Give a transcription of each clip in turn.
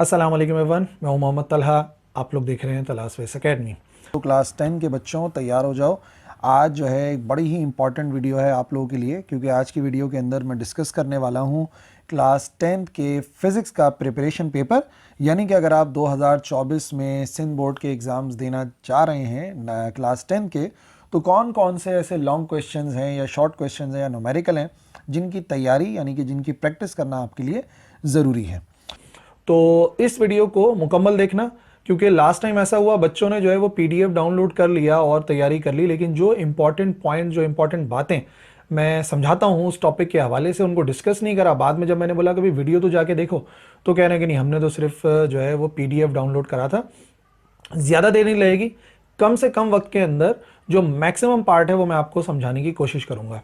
अस्सलाम वालेकुम एवरीवन, मैं हूं मोहम्मद तलहा। आप लोग देख रहे हैं तलाश वेस एकेडमी। तो क्लास 10 के बच्चों तैयार हो जाओ। आज जो है एक बड़ी ही इंपॉर्टेंट वीडियो है आप लोगों के लिए, क्योंकि आज की वीडियो के अंदर मैं डिस्कस करने वाला हूँ क्लास 10 के फिज़िक्स का प्रिपरेशन पेपर। यानी कि अगर आप 2024 में सिंध बोर्ड के एग्ज़ाम्स देना चाह रहे हैं क्लास 10 के, तो कौन कौन से ऐसे लॉन्ग क्वेश्चंस हैं या शॉर्ट क्वेश्चंस हैं या न्यूमेरिकल हैं जिनकी तैयारी यानी कि जिनकी प्रैक्टिस करना आपके लिए ज़रूरी है। तो इस वीडियो को मुकम्मल देखना, क्योंकि लास्ट टाइम ऐसा हुआ बच्चों ने जो है वो पीडीएफ डाउनलोड कर लिया और तैयारी कर ली, लेकिन जो इंपॉर्टेंट पॉइंट, जो इंपॉर्टेंट बातें मैं समझाता हूँ उस टॉपिक के हवाले से उनको डिस्कस नहीं करा। बाद में जब मैंने बोला कि भाई वीडियो तो जाके देखो, तो कह रहे हैं कि नहीं, हमने तो सिर्फ जो है वो पीडीएफ डाउनलोड करा था। ज़्यादा देर नहीं लगेगी, कम से कम वक्त के अंदर जो मैक्सिमम पार्ट है वो मैं आपको समझाने की कोशिश करूँगा।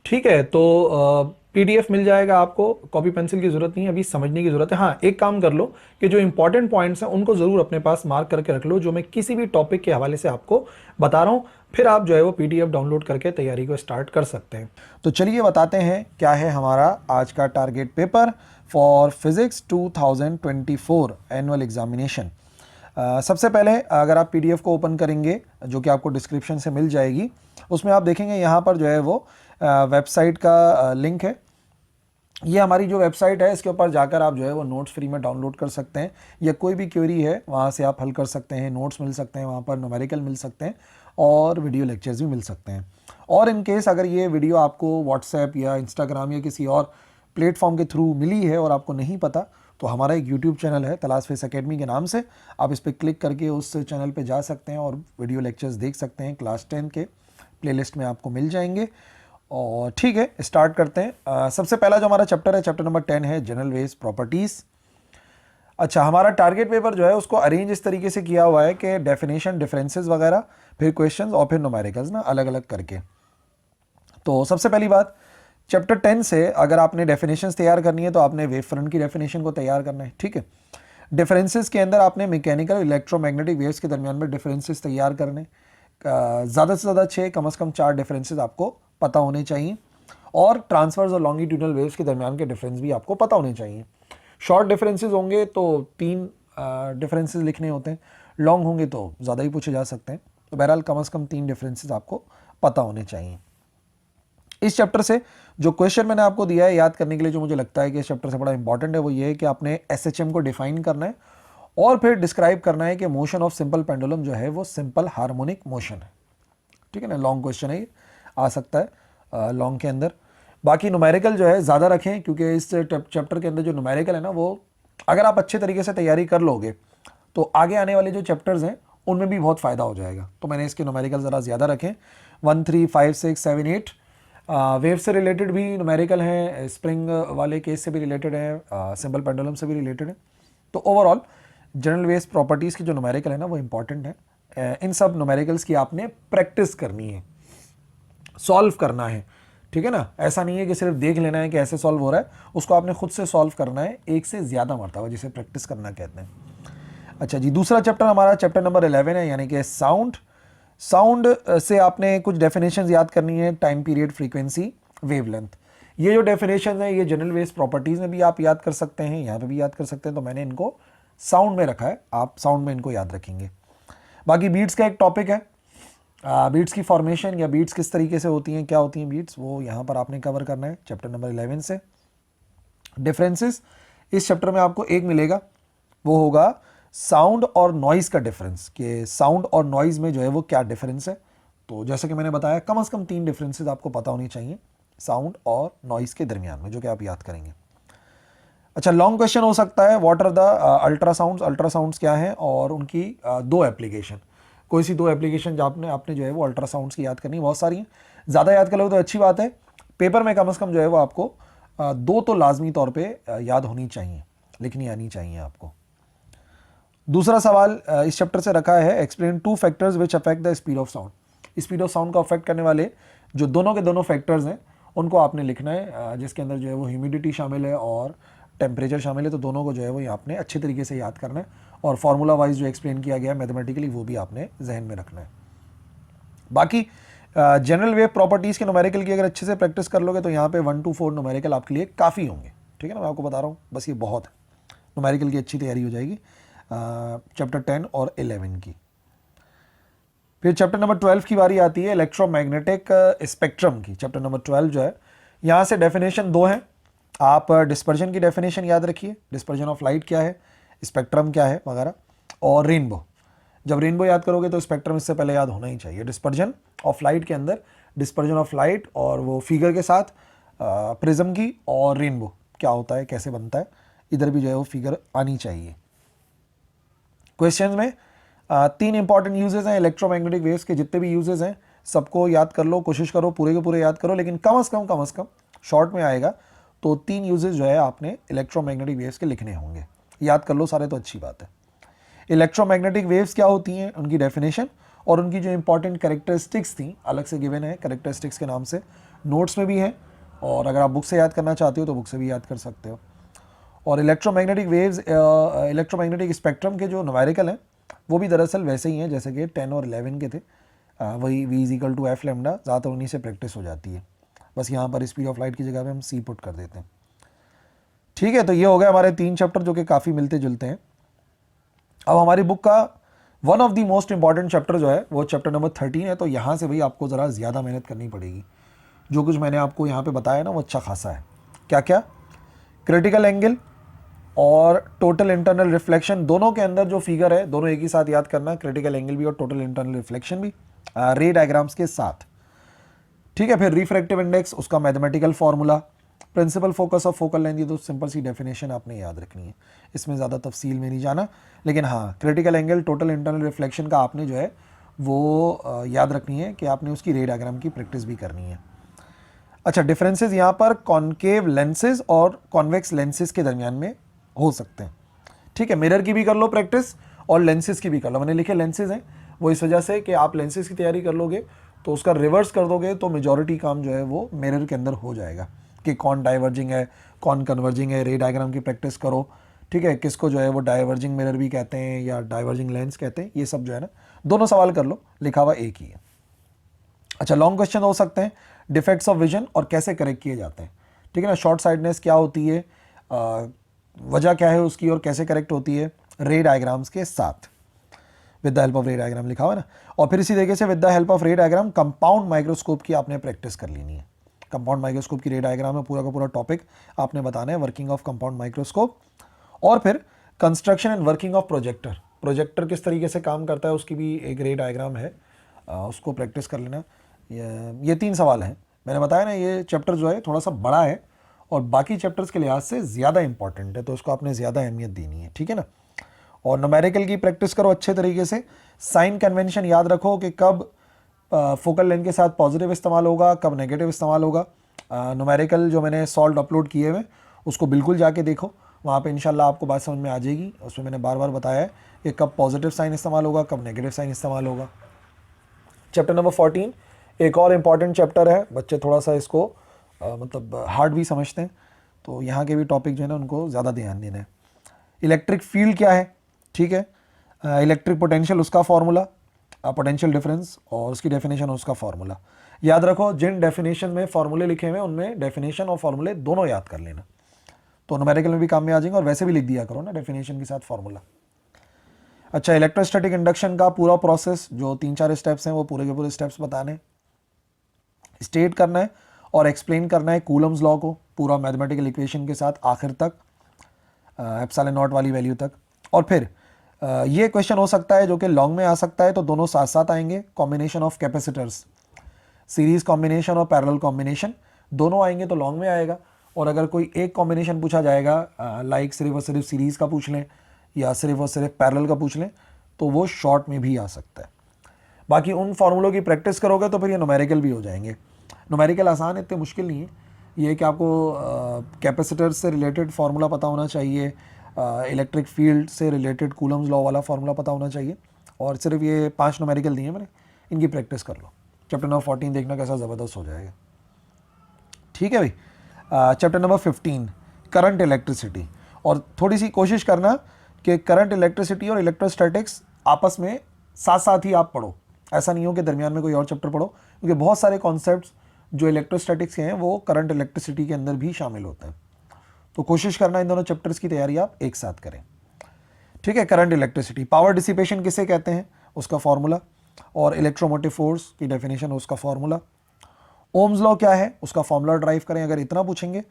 ठीक है, तो पीडीएफ मिल जाएगा आपको, कॉपी पेंसिल की ज़रूरत नहीं है, अभी समझने की ज़रूरत है। हाँ, एक काम कर लो कि जो इंपॉर्टेंट पॉइंट्स हैं उनको ज़रूर अपने पास मार्क करके रख लो, जो मैं किसी भी टॉपिक के हवाले से आपको बता रहा हूँ। फिर आप जो है वो पीडीएफ डाउनलोड करके तैयारी को स्टार्ट कर सकते हैं। तो चलिए बताते हैं क्या है हमारा आज का target paper for physics 2024 annual examination. सबसे पहले अगर आप पीडीएफ को ओपन करेंगे, जो कि आपको डिस्क्रिप्शन से मिल जाएगी, उसमें आप देखेंगे यहाँ पर जो है वो वेबसाइट का लिंक है। ये हमारी जो वेबसाइट है, इसके ऊपर जाकर आप जो है वो नोट्स फ्री में डाउनलोड कर सकते हैं, या कोई भी क्वेरी है वहाँ से आप हल कर सकते हैं। नोट्स मिल सकते हैं वहाँ पर, न्यूमेरिकल मिल सकते हैं और वीडियो लेक्चर्स भी मिल सकते हैं। और इन केस अगर ये वीडियो आपको व्हाट्सएप या इंस्टाग्राम या किसी और प्लेटफॉर्म के थ्रू मिली है और आपको नहीं पता, तो हमारा एक यूट्यूब चैनल है तलाश वेस एकेडमी के नाम से, आप इस पर क्लिक करके उस चैनल पर जा सकते हैं और वीडियो लेक्चर्स देख सकते हैं। क्लास 10 के प्लेलिस्ट में आपको मिल जाएंगे। और ठीक है, स्टार्ट करते हैं। सबसे पहला जो हमारा चैप्टर है, चैप्टर नंबर 10 है जनरल वेव्स प्रॉपर्टीज़। अच्छा, हमारा टारगेट पेपर जो है उसको अरेंज इस तरीके से किया हुआ है कि डेफिनेशन, डिफरेंसेस वगैरह, फिर क्वेश्चंस और फिर न्यूमेरिकल्स ना अलग अलग करके। तो सबसे पहली बात, चैप्टर 10 से अगर आपने डेफिनेशंस तैयार करनी है तो आपने वेव फ्रंट की डेफिनेशन को तैयार करना है। ठीक है, डिफरेंसेस के अंदर आपने मैकेनिकल, इलेक्ट्रोमैग्नेटिक वेव्स के दरमियान में डिफरेंसेस तैयार करने, ज़्यादा से ज़्यादा 6, कम से कम 4 डिफरेंसेस आपको पता होने चाहिए। और ट्रांसफर्स और लॉन्गिट्यूडनल वेव्स के दरमियान के डिफरेंस भी आपको पता होने चाहिए। शॉर्ट डिफरेंसेस होंगे तो 3 डिफरेंसेस लिखने होते हैं, लॉन्ग होंगे तो ज़्यादा ही पूछे जा सकते हैं। तो बहरहाल कम से कम 3 डिफरेंसेस आपको पता होने चाहिए। इस चैप्टर से जो क्वेश्चन मैंने आपको दिया है याद करने के लिए, जो मुझे लगता है कि इस चैप्टर से बड़ा इंपॉर्टेंट है, वो ये है कि आपने एसएचएम को डिफाइन करना है और फिर डिस्क्राइब करना है कि मोशन ऑफ सिंपल पेंडुलम जो है वो सिंपल हार्मोनिक मोशन है। ठीक है ना, लॉन्ग क्वेश्चन है, ये आ सकता है लॉन्ग के अंदर। बाकी न्यूमेरिकल जो है ज़्यादा रखें, क्योंकि इस चैप्टर के अंदर जो न्यूमेरिकल है ना, वो अगर आप अच्छे तरीके से तैयारी कर लोगे तो आगे आने वाले जो चैप्टर्स हैं उनमें भी बहुत फ़ायदा हो जाएगा। तो मैंने इसके न्यूमेरिकल ज़रा ज़्यादा रखें, 1, 3, 5, 6, 7, 8। वेव से रिलेटेड भी न्यूमेरिकल हैं, स्प्रिंग वाले केस से भी रिलेटेड है, सिंपल पेंडुलम से भी रिलेटेड है। तो ओवरऑल जनरल वेव्स प्रॉपर्टीज़ की जो न्यूमेरिकल है ना वो इंपॉर्टेंट है। इन सब न्यूमेरिकल्स की आपने प्रैक्टिस करनी है, सॉल्व करना है। ठीक है ना, ऐसा नहीं है कि सिर्फ देख लेना है कि ऐसे सॉल्व हो रहा है, उसको आपने खुद से सॉल्व करना है, एक से ज़्यादा मरतबा, जिसे प्रैक्टिस करना कहते हैं। अच्छा जी, दूसरा चैप्टर हमारा चैप्टर नंबर 11 है, यानी कि साउंड। साउंड से आपने कुछ डेफिनेशंस याद करनी है, टाइम पीरियड, फ्रीक्वेंसी, वेवलेंथ। ये जो डेफिनेशन है ये जनरल वेव्स प्रॉपर्टीज़ में भी आप याद कर सकते हैं, यहाँ पे भी याद कर सकते हैं। तो मैंने इनको साउंड में रखा है, आप साउंड में इनको याद रखेंगे। बाकी बीट्स का एक टॉपिक है, बीट्स की फॉर्मेशन या बीट्स किस तरीके से होती हैं, क्या होती हैं बीट्स, वो यहाँ पर आपने कवर करना है चैप्टर नंबर 11 से। डिफरेंसेस इस चैप्टर में आपको एक मिलेगा, वो होगा साउंड और नॉइज़ का डिफरेंस, कि साउंड और नॉइज़ में जो है वो क्या डिफरेंस है। तो जैसे कि मैंने बताया, कम से कम 3 डिफरेंसेस आपको पता होनी चाहिए साउंड और नॉइज़ के दरमियान में, जो कि आप याद करेंगे। अच्छा, लॉन्ग क्वेश्चन हो सकता है, what are the ultrasounds, ultrasounds क्या हैं और उनकी 2 एप्लीकेशन। कोई सी 2 एप्लीकेशन जो आपने जो है वो अल्ट्रासाउंड्स की याद करनी, बहुत सारी हैं, ज़्यादा याद कर लो तो अच्छी बात है। पेपर में कम से कम जो है वो आपको 2 तो लाजमी तौर पे याद होनी चाहिए, लिखनी आनी चाहिए आपको। दूसरा सवाल इस चैप्टर से रखा है, explain 2 factors which affect the speed of sound. Speed of sound को अफेक्ट करने वाले जो दोनों के दोनों फैक्टर्स हैं उनको आपने लिखना है, जिसके अंदर जो है वो ह्यूमिडिटी शामिल है और टेम्परेचर शामिल है। तो दोनों को जो है वो आपने अच्छे तरीके से याद करना है, और फार्मूला वाइज जो एक्सप्लेन किया गया है मैथमेटिकली, वो भी आपने जहन में रखना है। बाकी जनरल वेव प्रॉपर्टीज़ के न्यूमेरिकल की अगर अच्छे से प्रैक्टिस कर लोगे तो यहाँ पे 1 to 4 न्यूमेरिकल आपके लिए काफ़ी होंगे। ठीक है ना, मैं आपको बता रहा हूँ, बस ये बहुत है, न्यूमेरिकल की अच्छी तैयारी हो जाएगी चैप्टर 10 और 11 की। फिर चैप्टर नंबर 12 की बारी आती है इलेक्ट्रोमैग्नेटिक स्पेक्ट्रम की। चैप्टर नंबर 12 जो है, यहाँ से डेफिनेशन दो हैं। आप डिस्पर्जन की डेफिनेशन याद रखिए, डिस्पर्जन ऑफ लाइट क्या है, स्पेक्ट्रम क्या है वगैरह, और रेनबो। जब रेनबो याद करोगे तो स्पेक्ट्रम इससे पहले याद होना ही चाहिए। डिस्पर्जन ऑफ लाइट के अंदर डिस्पर्जन ऑफ लाइट और वो फिगर के साथ प्रिज्म की, और रेनबो क्या होता है, कैसे बनता है, इधर भी जो है वो फिगर आनी चाहिए। क्वेश्चन में तीन इंपॉर्टेंट यूजेस हैं इलेक्ट्रोमैग्नेटिक वेव्स के। जितने भी यूजेस हैं सबको याद कर लो, कोशिश करो पूरे के पूरे याद करो, लेकिन कम से कम शॉर्ट में आएगा तो 3 यूजेस जो है आपने इलेक्ट्रोमैग्नेटिक वेव्स के लिखने होंगे। याद कर लो सारे तो अच्छी बात है। इलेक्ट्रोमैग्नेटिक वेव्स क्या होती हैं, उनकी डेफिनेशन और उनकी जो इंपॉर्टेंट कैरेक्टरिस्टिक्स थी अलग से गिवन है, कैरेक्टरिस्टिक्स के नाम से नोट्स में भी है, और अगर आप बुक से याद करना चाहते हो तो बुक से भी याद कर सकते हो। और इलेक्ट्रोमैग्नेटिक वेव्स, इलेक्ट्रोमैग्नेटिक स्पेक्ट्रम के जो न्यूमेरिकल हैं वो भी दरअसल वैसे ही हैं जैसे कि 10 और 11 के थे। वही v=f लैम्डा, ज़्यादातर उन्हीं से प्रैक्टिस हो जाती है। बस यहाँ पर स्पीड ऑफ लाइट की जगह पे हम c पुट कर देते हैं। ठीक है, तो ये हो गए हमारे 3 चैप्टर जो कि काफ़ी मिलते जुलते हैं। अब हमारी बुक का one of the most important chapter जो है वो चैप्टर नंबर 13 है। तो यहाँ से भाई आपको ज़रा ज़्यादा मेहनत करनी पड़ेगी। जो कुछ मैंने आपको यहाँ पे बताया ना वो अच्छा खासा है। क्या क्या? क्रिटिकल एंगल और टोटल इंटरनल रिफ्लेक्शन, दोनों के अंदर जो फिगर है दोनों एक ही साथ याद करना, क्रिटिकल एंगल भी और टोटल इंटरनल रिफ्लेक्शन भी रे डायग्राम्स के साथ। ठीक है, फिर रिफ्रैक्टिव इंडेक्स, उसका mathematical formula, principal focus of focal length, ये तो सिंपल सी डेफिनेशन आपने याद रखनी है, इसमें ज़्यादा तफसील में नहीं जाना। लेकिन हाँ, critical angle, total internal reflection का आपने जो है वो याद रखनी है कि आपने उसकी रे डायग्राम की प्रैक्टिस भी करनी है। अच्छा, डिफरेंसेस यहाँ पर कॉन्केव लेंसेज और कॉन्वेक्स लेंसेज के दरमियान में हो सकते हैं। ठीक है, मिरर की भी कर लो प्रैक्टिस और लेंसेज की भी कर लो। मैंने लिखे लेंसेज हैं वो इस वजह से कि आप लेंसेज की तैयारी कर लोगे तो उसका रिवर्स कर दोगे तो मेजॉरिटी काम जो है वो मिरर के अंदर हो जाएगा कि कौन डाइवर्जिंग है कौन कन्वर्जिंग है। रे डायग्राम की प्रैक्टिस करो। ठीक है, किसको जो है वो डाइवर्जिंग मिरर भी कहते हैं या डाइवर्जिंग लेंस कहते हैं, ये सब जो है ना दोनों सवाल कर लो, लिखा हुआ एक ही है। अच्छा, लॉन्ग क्वेश्चन हो सकते हैं, डिफेक्ट्स ऑफ विजन और कैसे करेक्ट किए जाते हैं। ठीक है ना, शॉर्ट साइडनेस क्या होती है, वजह क्या है उसकी और कैसे करेक्ट होती है, रे डायग्राम्स के साथ, विद द हेल्प ऑफ रे डायग्राम लिखा हुआ है ना। और फिर इसी तरीके से विद द हेल्प ऑफ रे डायग्राम कंपाउंड माइक्रोस्कोप की आपने प्रैक्टिस कर लेनी है। कंपाउंड माइक्रोस्कोप की रे डायग्राम में पूरा का पूरा टॉपिक आपने बताना है, वर्किंग ऑफ कंपाउंड माइक्रोस्कोप। और फिर construction and working of projector, projector किस तरीके से काम करता है उसकी भी एक रे डायग्राम है, उसको प्रैक्टिस कर लेना। ये 3 सवाल हैं। मैंने बताया ना ये चैप्टर जो है थोड़ा सा बड़ा है और बाकी चैप्टर्स के लिहाज से ज़्यादा इंपॉर्टेंट है, तो उसको आपने ज़्यादा अहमियत देनी है। ठीक है ना। और न्यूमेरिकल की प्रैक्टिस करो अच्छे तरीके से। साइन कन्वेंशन याद रखो कि कब फोकल लेंथ के साथ पॉजिटिव इस्तेमाल होगा, कब नेगेटिव इस्तेमाल होगा। न्यूमेरिकल जो मैंने सॉल्व अपलोड किए हुए उसको बिल्कुल जाके देखो, वहाँ पे इंशाल्लाह आपको बात समझ में आ जाएगी। उसमें मैंने बार बार बताया है कि कब पॉजिटिव साइन इस्तेमाल होगा, कब नेगेटिव साइन इस्तेमाल होगा। चैप्टर नंबर 14 एक और इम्पॉर्टेंट चैप्टर है, बच्चे थोड़ा सा इसको मतलब हार्ड भी समझते हैं, तो यहाँ के भी टॉपिक जो है ना उनको ज़्यादा ध्यान देना है। इलेक्ट्रिक फील्ड क्या है, ठीक है, इलेक्ट्रिक पोटेंशियल उसका फॉर्मूला, पोटेंशियल डिफरेंस और उसकी डेफिनेशन उसका फॉर्मूला याद रखो। जिन डेफिनेशन में फॉर्मूले लिखे हुए हैं उनमें डेफिनेशन और फॉर्मूले दोनों याद कर लेना, तो न्यूमेरिकल में भी काम में आ जाएंगे और वैसे भी लिख दिया करो ना डेफिनेशन के साथ फॉर्मूला। अच्छा, इलेक्ट्रोस्टैटिक इंडक्शन का पूरा प्रोसेस जो 3-4 स्टेप्स हैं वो पूरे के पूरे स्टेप्स बताने, स्टेट करना है और एक्सप्लेन करना है कूलम्स लॉ को पूरा मैथमेटिकल इक्वेशन के साथ आखिर तक, एप्सिलॉन नॉट वाली वैल्यू तक। और फिर ये क्वेश्चन हो सकता है जो कि लॉन्ग में आ सकता है, तो दोनों साथ साथ आएंगे। Combination of capacitors, series combination और पैरेलल कॉम्बिनेशन दोनों आएंगे तो लॉन्ग में आएगा। और अगर कोई एक कॉम्बिनेशन पूछा जाएगा लाइक सिर्फ और सिर्फ सीरीज़ का पूछ लें या सिर्फ और सिर्फ पैरेलल का पूछ लें तो वो शॉर्ट में भी आ सकता है। बाकी उन फार्मूलों की प्रैक्टिस करोगे तो फिर ये न्यूमेरिकल भी हो जाएंगे। न्यूमेरिकल आसान है, इतने मुश्किल नहीं है। ये कि आपको कैपेसिटर से रिलेटेड फार्मूला पता होना चाहिए, इलेक्ट्रिक फील्ड से रिलेटेड कूलम्स लॉ वाला फार्मूला पता होना चाहिए, और सिर्फ ये 5 न्यूमेरिकल दिए मैंने, इनकी प्रैक्टिस कर लो। चैप्टर नंबर 14 देखना कैसा ज़बरदस्त हो जाएगा। ठीक है भाई। चैप्टर नंबर 15 करंट इलेक्ट्रिसिटी, और थोड़ी सी कोशिश करना कि करंट इलेक्ट्रिसिटी और इलेक्ट्रोस्टैटिक्स आपस में साथ साथ ही आप पढ़ो, ऐसा नहीं हो कि दरमियान में कोई और चैप्टर पढ़ो, क्योंकि बहुत सारे कॉन्सेप्ट्स जो इलेक्ट्रोस्टैटिक्स के हैं वो करंट इलेक्ट्रिसिटी के अंदर भी शामिल होते हैं। तो कोशिश करना इन दोनों चैप्टर्स की तैयारी आप एक साथ करें। ठीक है, करंट इलेक्ट्रिसिटी, पावर डिसिपेशन किसे कहते हैं उसका फॉर्मूला, और इलेक्ट्रोमोटिव फोर्स की डेफिनेशन उसका फॉर्मूला, ओम्स लॉ क्या है उसका फॉर्मूला ड्राइव करें। अगर इतना पूछेंगे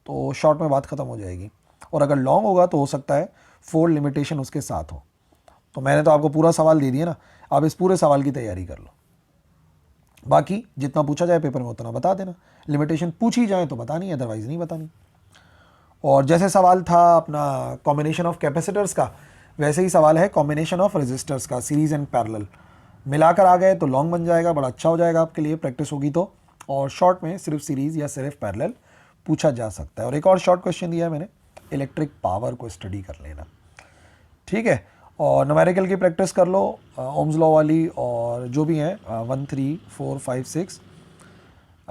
तो शॉर्ट में बात खत्म हो जाएगी, और अगर लॉन्ग होगा तो हो सकता है फोर लिमिटेशन उसके साथ हो। तो मैंने तो आपको पूरा सवाल दे दिया ना, आप इस पूरे सवाल की तैयारी कर लो, बाकी जितना पूछा जाए पेपर में उतना बता देना, लिमिटेशन पूछी जाए तो बतानी, अदरवाइज नहीं बतानी। और जैसे सवाल था अपना कॉम्बिनेशन ऑफ कैपेसिटर्स का, वैसे ही सवाल है कॉम्बिनेशन ऑफ रेजिस्टर्स का, सीरीज एंड पैरेलल मिलाकर आ गए तो लॉन्ग बन जाएगा, बड़ा अच्छा हो जाएगा आपके लिए, प्रैक्टिस होगी तो। और शॉर्ट में सिर्फ सीरीज या सिर्फ पैरेलल पूछा जा सकता है। और एक और शॉर्ट क्वेश्चन दिया है मैंने, इलेक्ट्रिक पावर को स्टडी कर लेना। ठीक है, और न्यूमेरिकल की प्रैक्टिस कर लो, ओम्स लॉ वाली और जो भी हैं 1 3 4 5 6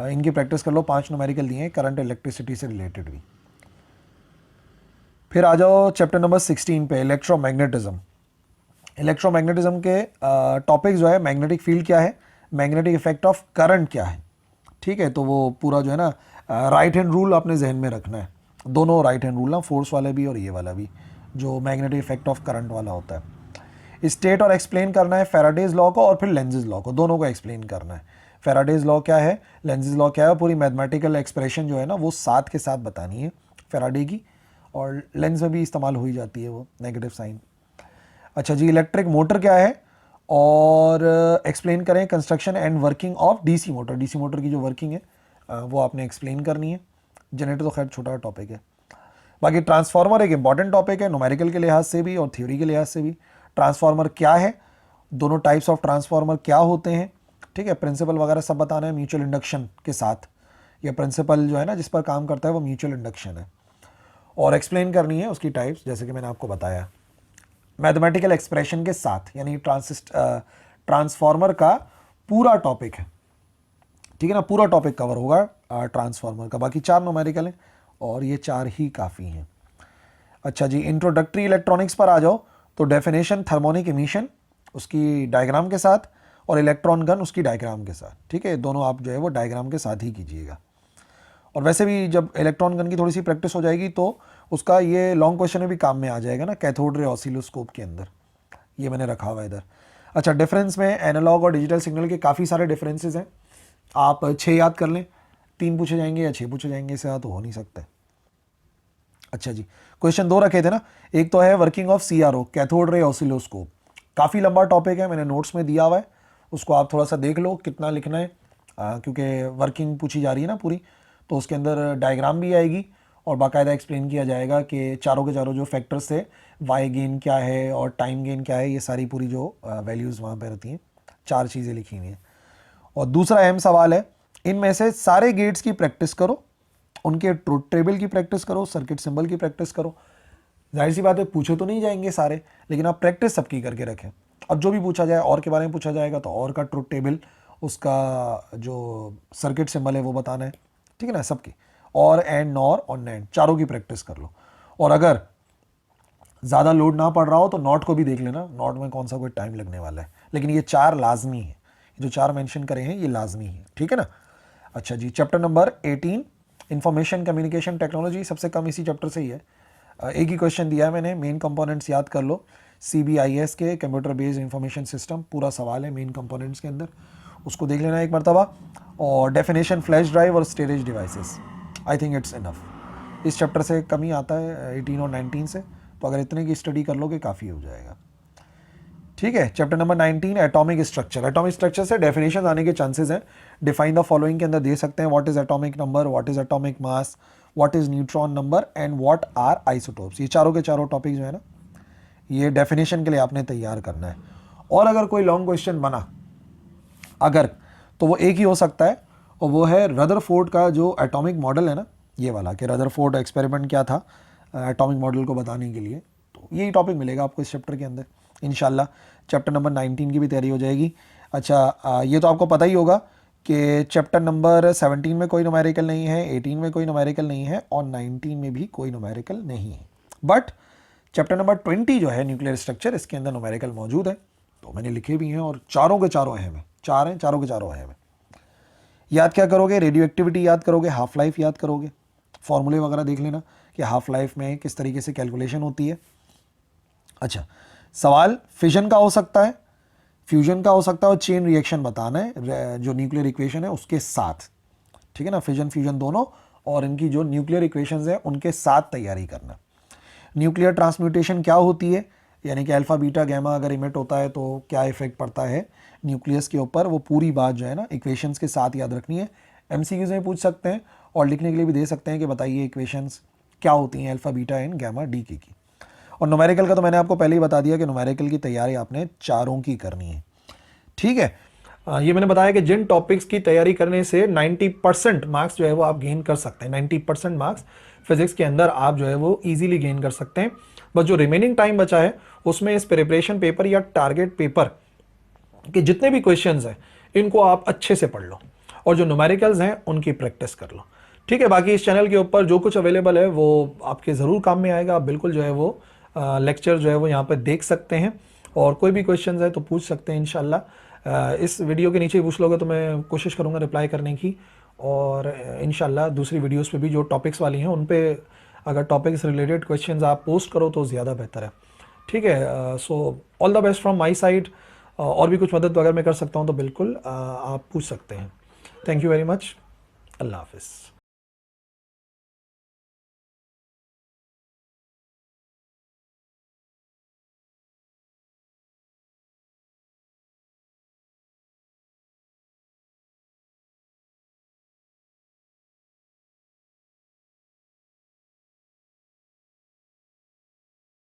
इनकी प्रैक्टिस कर लो। 5 न्यूमेरिकल दिए हैं करंट इलेक्ट्रिसिटी से रिलेटेड भी। फिर आ जाओ चैप्टर नंबर 16 पे, इलेक्ट्रोमैग्नेटिज्म। इलेक्ट्रोमैग्नेटिज्म के टॉपिक जो है, मैग्नेटिक फील्ड क्या है, मैग्नेटिक इफेक्ट ऑफ करंट क्या है। ठीक है, तो वो पूरा जो है ना राइट हैंड रूल आपने जहन में रखना है, दोनों राइट हैंड रूल ना, फोर्स वाले भी और ये वाला भी, जो मैग्नेटिक इफेक्ट ऑफ करंट वाला होता है। स्टेट और एक्सप्लेन करना है फैराडेज लॉ को और फिर लेंजेस लॉ को, दोनों को एक्सप्लेन करना है। फैराडेज लॉ क्या है, लेंजेस लॉ क्या है, पूरी मैथमेटिकल एक्सप्रेशन जो है ना वो साथ के साथ बतानी है फैराडे की, और लेंस में भी इस्तेमाल हो ही जाती है वो नेगेटिव साइन। अच्छा जी, इलेक्ट्रिक मोटर क्या है, और एक्सप्लेन करें construction and working of DC motor. DC motor की जो वर्किंग है वो आपने एक्सप्लेन करनी है। जनरेटर तो खैर छोटा टॉपिक है। बाकी ट्रांसफार्मर एक इंपॉर्टेंट टॉपिक है, न्यूमेरिकल के लिहाज से भी और थ्योरी के लिहाज से भी। ट्रांसफार्मर क्या है, दोनों टाइप्स ऑफ ट्रांसफार्मर क्या होते हैं, ठीक है, प्रिंसिपल वगैरह सब बताना है म्यूचुअल इंडक्शन के साथ। ये प्रिंसिपल जो है ना जिस पर काम करता है वो म्यूचुअल इंडक्शन है, और एक्सप्लेन करनी है उसकी टाइप्स, जैसे कि मैंने आपको बताया मैथमेटिकल एक्सप्रेशन के साथ, यानी ट्रांसफार्मर का पूरा टॉपिक है। ठीक है ना, पूरा टॉपिक कवर होगा ट्रांसफार्मर का। बाकी 4 न्यूमेरिकल हैं और ये 4 ही काफ़ी हैं। अच्छा जी, इंट्रोडक्टरी इलेक्ट्रॉनिक्स पर आ जाओ तो डेफिनेशन थर्मोनिक इमिशन उसकी डायग्राम के साथ, और इलेक्ट्रॉन गन उसकी डायग्राम के साथ। ठीक है, दोनों आप जो है वो डायग्राम के साथ ही कीजिएगा। और वैसे भी जब इलेक्ट्रॉन गन की थोड़ी सी प्रैक्टिस हो जाएगी तो उसका ये लॉन्ग क्वेश्चन में भी काम में आ जाएगा ना, कैथोड रे ऑसिलोस्कोप के अंदर, ये मैंने रखा हुआ है इधर। अच्छा, डिफरेंस में एनालॉग और डिजिटल सिग्नल के काफ़ी सारे डिफरेंसेस हैं, आप 6 याद कर लें, 3 पूछे जाएंगे या 6 पूछे जाएंगे, इससे तो हो नहीं सकता। अच्छा जी, क्वेश्चन 2 रखे थे ना, एक तो है working of CRO, cathode ray oscilloscope. काफ़ी लंबा टॉपिक है, मैंने नोट्स में दिया हुआ है, उसको आप थोड़ा सा देख लो कितना लिखना है, क्योंकि वर्किंग पूछी जा रही है ना पूरी, तो उसके अंदर डायग्राम भी आएगी और बाकायदा एक्सप्लेन किया जाएगा कि चारों के चारों जो फैक्टर्स है, वाई गेन क्या है और टाइम गेन क्या है, ये सारी पूरी जो वैल्यूज़ वहाँ पर रहती हैं, 4 चीज़ें लिखी हुई हैं। और दूसरा अहम सवाल है, इनमें से सारे गेट्स की प्रैक्टिस करो, उनके ट्रुथ टेबल की प्रैक्टिस करो, सर्किट सिंबल की प्रैक्टिस करो। जाहिर सी बात है पूछे तो नहीं जाएंगे सारे, लेकिन आप प्रैक्टिस सबकी करके रखें। अब जो भी पूछा जाए और के बारे में पूछा जाएगा तो और का ट्रुथ टेबल, उसका जो सर्किट सिंबल है वो बताना है। ठीक है ना, सबकी, और एंड नॉर और नैंड चारों की प्रैक्टिस कर लो। और अगर ज़्यादा लोड ना पड़ रहा हो तो नॉट को भी देख लेना, नॉट में कौन सा कोई टाइम लगने वाला है, लेकिन ये 4 लाजमी है, जो 4 मेंशन करे हैं ये लाजमी है। ठीक है ना। अच्छा जी, chapter number 18 information communication technology, सबसे कम इसी चैप्टर से ही है। एक ही क्वेश्चन दिया है मैंने, मेन कंपोनेंट्स याद कर लो, CBIS के कंप्यूटर बेस्ड इंफॉर्मेशन सिस्टम, पूरा सवाल है मेन कंपोनेंट्स के अंदर, उसको देख लेना एक मरतबा। और डेफिनेशन फ्लैश ड्राइव और storage devices, I think it's enough. इस चैप्टर से कम ही आता है 18 और 19 से, तो अगर इतने की स्टडी कर लोगे काफ़ी हो जाएगा। ठीक है, chapter number 19 atomic structure. Atomic structure से डेफिनेशन आने के चांसेस हैं। डिफाइन द फॉलोइंग के अंदर दे सकते हैं, what is atomic number, what is atomic mass, what is neutron number and what are isotopes. ये चारों के चारों टॉपिक जो है ना, ये डेफिनेशन के लिए आपने तैयार करना है। और अगर कोई लॉन्ग क्वेश्चन बना अगर, तो वो एक ही हो सकता है, और वो है रदरफोर्ड का जो एटॉमिक मॉडल है ना, ये वाला, कि रदरफोर्ड एक्सपेरिमेंट क्या था एटॉमिक मॉडल को बताने के लिए। तो यही टॉपिक मिलेगा आपको इस चैप्टर के अंदर इंशाल्लाह। चैप्टर नंबर 19 की भी तैयारी हो जाएगी। अच्छा, ये तो आपको पता ही होगा कि चैप्टर नंबर 17 में कोई न्यूमेरिकल नहीं है, 18 में कोई न्यूमेरिकल नहीं है और 19 में भी कोई न्यूमेरिकल नहीं है। बट चैप्टर नंबर 20 जो है न्यूक्लियर स्ट्रक्चर, इसके अंदर न्यूमेरिकल मौजूद है, तो मैंने लिखे भी हैं, और चारों के चारों अहम है, 4 हैं, चारों के चारों अहम है। याद क्या करोगे, रेडियो एक्टिविटी याद करोगे, हाफ लाइफ याद करोगे, फॉर्मूले वगैरह देख लेना कि हाफ लाइफ में किस तरीके से कैलकुलेशन होती है। अच्छा, सवाल फिजन का हो सकता है, फ्यूजन का हो सकता है और चेन रिएक्शन बताना है जो न्यूक्लियर इक्वेशन है उसके साथ, ठीक है ना, फिजन फ्यूजन दोनों, और इनकी जो न्यूक्लियर इक्वेशंस है उनके साथ तैयारी करना। न्यूक्लियर ट्रांसम्यूटेशन क्या होती है, यानी कि अल्फा बीटा गैमा अगर इमिट होता है तो क्या इफेक्ट पड़ता है न्यूक्लियस के ऊपर, वो पूरी बात जो है ना इक्वेशंस के साथ याद रखनी है। एमसीक्यूज में पूछ सकते हैं और लिखने के लिए भी दे सकते हैं कि बताइए इक्वेशंस क्या होती हैं अल्फा बीटा एंड गैमा डी की। और न्यूमेरिकल का तो मैंने आपको पहले ही बता दिया कि न्यूमेरिकल की तैयारी आपने चारों की करनी है, ठीक है। ये मैंने बताया कि जिन टॉपिक्स की तैयारी करने से 90% मार्क्स जो है वो आप गेन कर सकते हैं, 90% मार्क्स फिजिक्स के अंदर आप जो है वो इजीली गेन कर सकते हैं। बस जो रिमेनिंग टाइम बचा है उसमें इस प्रिपरेशन पेपर या टारगेट पेपर के जितने भी क्वेश्चंस हैं इनको आप अच्छे से पढ़ लो और जो न्यूमेरिकल्स हैं उनकी प्रैक्टिस कर लो, ठीक है। बाकी इस चैनल के ऊपर जो कुछ अवेलेबल है वो आपके ज़रूर काम में आएगा। आप बिल्कुल जो है वो लेक्चर जो है वो यहाँ पर देख सकते हैं और कोई भी क्वेश्चंस है तो पूछ सकते हैं इंशाल्लाह। इस वीडियो के नीचे ही पूछ लोगे तो मैं कोशिश करूँगा रिप्लाई करने की, और इंशाल्लाह दूसरी वीडियोस पे भी जो टॉपिक्स वाली हैं उन पे अगर टॉपिक्स रिलेटेड क्वेश्चंस आप पोस्ट करो तो ज़्यादा बेहतर है, ठीक है। So all the best from my side. और भी कुछ मदद अगर मैं कर सकता हूँ तो बिल्कुल आप पूछ सकते हैं। Thank you very much. अल्लाह हाफिज़।